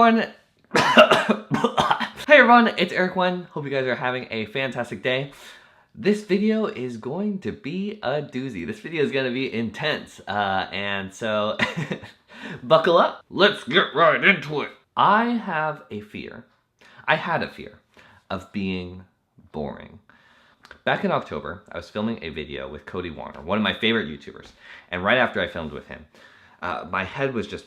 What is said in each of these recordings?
everyone. Hey everyone, it's Eric One. Hope you guys are having a fantastic day. This video is going to be a doozy. This video is going to be intense. And so buckle up. Let's get right into it. I have a fear. I had a fear of being boring. Back in October, I was filming a video with Cody Warner, one of my favorite YouTubers. And right after I filmed with him, my head was just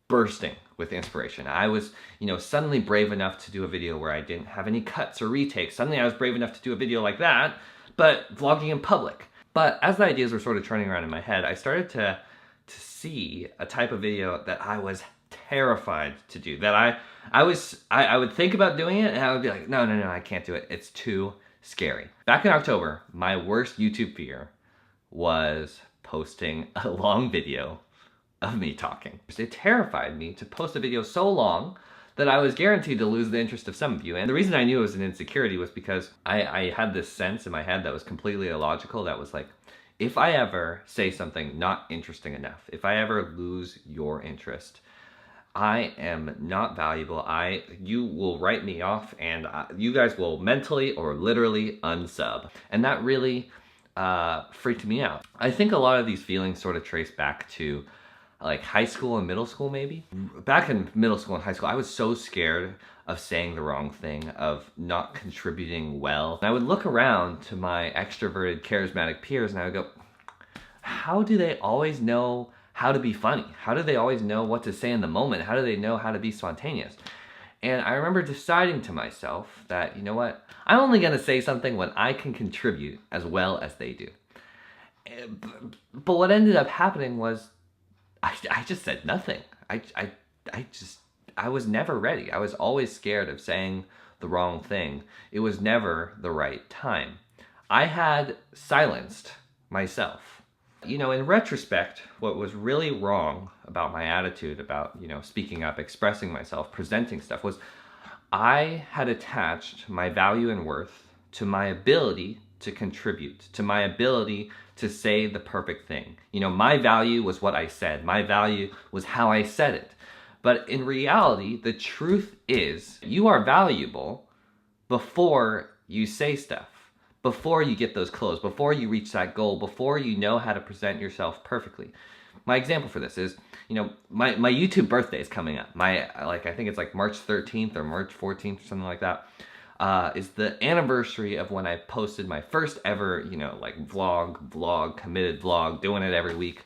bursting with inspiration. I was, suddenly brave enough to do a video where I didn't have any cuts or retakes. Suddenly I was brave enough to do a video like that, but vlogging in public. But as the ideas were sort of turning around in my head, I started to see a type of video that I was terrified to do. That I would think about doing it and I would be like, no, I can't do it. It's too scary. Back in October, my worst YouTube fear was posting a long video of me talking. It terrified me to post a video so long that I was guaranteed to lose the interest of some of you. And the reason I knew it was an insecurity was because I had this sense in my head that was completely illogical. That was like, if I ever say something not interesting enough, if I ever lose your interest, I am not valuable. You will write me off and you guys will mentally or literally unsub. And that really freaked me out. I think a lot of these feelings sort of trace back to like high school and middle school maybe. Back in middle school and high school, I was so scared of saying the wrong thing, of not contributing well. And I would look around to my extroverted, charismatic peers and I would go, how do they always know how to be funny? How do they always know what to say in the moment? How do they know how to be spontaneous? And I remember deciding to myself that, you know what? I'm only gonna say something when I can contribute as well as they do. But what ended up happening was I just said nothing. I was never ready. I was always scared of saying the wrong thing. It was never the right time. I had silenced myself. In retrospect, what was really wrong about my attitude about, speaking up, expressing myself, presenting stuff was I had attached my value and worth to my ability to contribute, to my ability to say the perfect thing. My value was what I said. My value was how I said it. But in reality, the truth is you are valuable before you say stuff, before you get those clothes, before you reach that goal, before you know how to present yourself perfectly. My example for this is, my YouTube birthday is coming up. I think it's like March 13th or March 14th or something like that. Is the anniversary of when I posted my first ever, vlog, committed vlog, doing it every week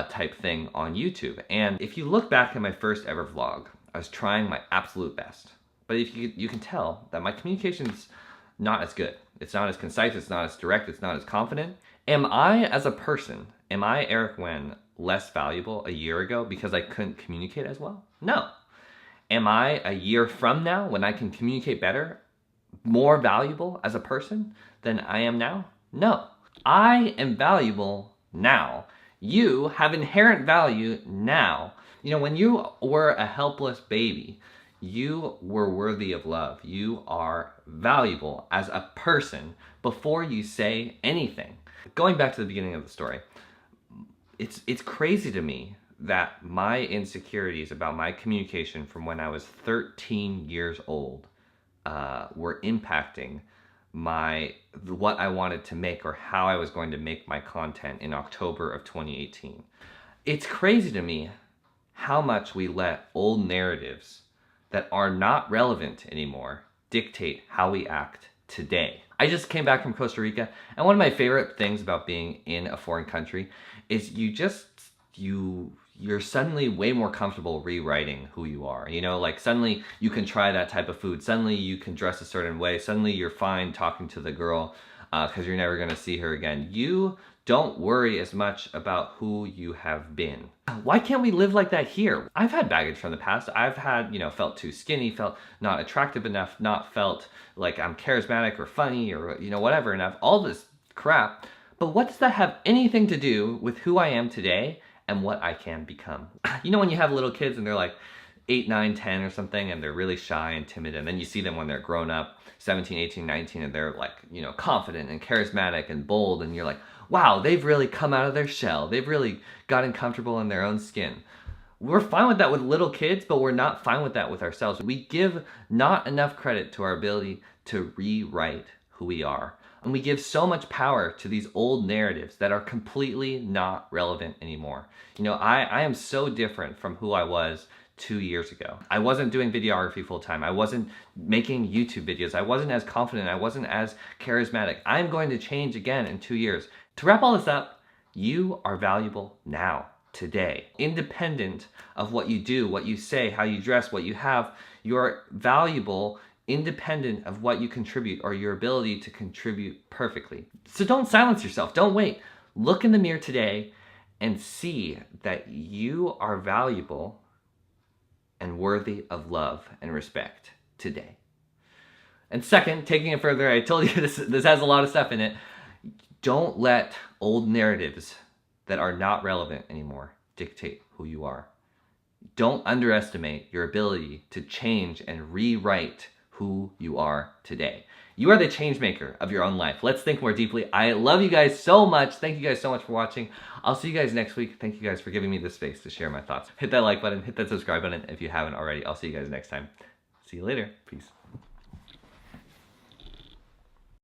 type thing on YouTube. And if you look back at my first ever vlog, I was trying my absolute best. But if you can tell that my communication's not as good. It's not as concise, it's not as direct, it's not as confident. Am I, as a person, Eric Wen, less valuable a year ago because I couldn't communicate as well? No. Am I, a year from now, when I can communicate better, more valuable as a person than I am now? No. I am valuable now. You have inherent value now. When you were a helpless baby, you were worthy of love. You are valuable as a person before you say anything. Going back to the beginning of the story, it's crazy to me that my insecurities about my communication from when I was 13 years old were impacting what I wanted to make or how I was going to make my content in October of 2018. It's crazy to me how much we let old narratives that are not relevant anymore dictate how we act today. I just came back from Costa Rica, and one of my favorite things about being in a foreign country is you're suddenly way more comfortable rewriting who you are. Suddenly you can try that type of food. Suddenly you can dress a certain way. Suddenly you're fine talking to the girl because you're never gonna see her again. You don't worry as much about who you have been. Why can't we live like that here? I've had baggage from the past. I've had, felt too skinny, felt not attractive enough, not felt like I'm charismatic or funny or, whatever enough, all this crap. But what does that have anything to do with who I am today and what I can become? When you have little kids and they're like 8, 9, 10 or something and they're really shy and timid, and then you see them when they're grown up, 17, 18, 19, and they're like, confident and charismatic and bold, and you're like, wow, they've really come out of their shell. They've really gotten comfortable in their own skin. We're fine with that with little kids, but we're not fine with that with ourselves. We give not enough credit to our ability to rewrite who we are. And we give so much power to these old narratives that are completely not relevant anymore. You know, I am so different from who I was 2 years ago. I wasn't doing videography full time. I wasn't making YouTube videos. I wasn't as confident. I wasn't as charismatic. I'm going to change again in 2 years. To wrap all this up, you are valuable now, today. Independent of what you do, what you say, how you dress, what you have, you're valuable independent of what you contribute or your ability to contribute perfectly. So don't silence yourself. Don't wait. Look in the mirror today and see that you are valuable and worthy of love and respect today. And second, taking it further, I told you this has a lot of stuff in it. Don't let old narratives that are not relevant anymore dictate who you are. Don't underestimate your ability to change and rewrite who you are today. You are the change maker of your own life. Let's think more deeply. I love you guys so much. Thank you guys so much for watching. I'll see you guys next week. Thank you guys for giving me the space to share my thoughts. Hit that like button, hit that subscribe button if you haven't already. I'll see you guys next time. See you later. Peace.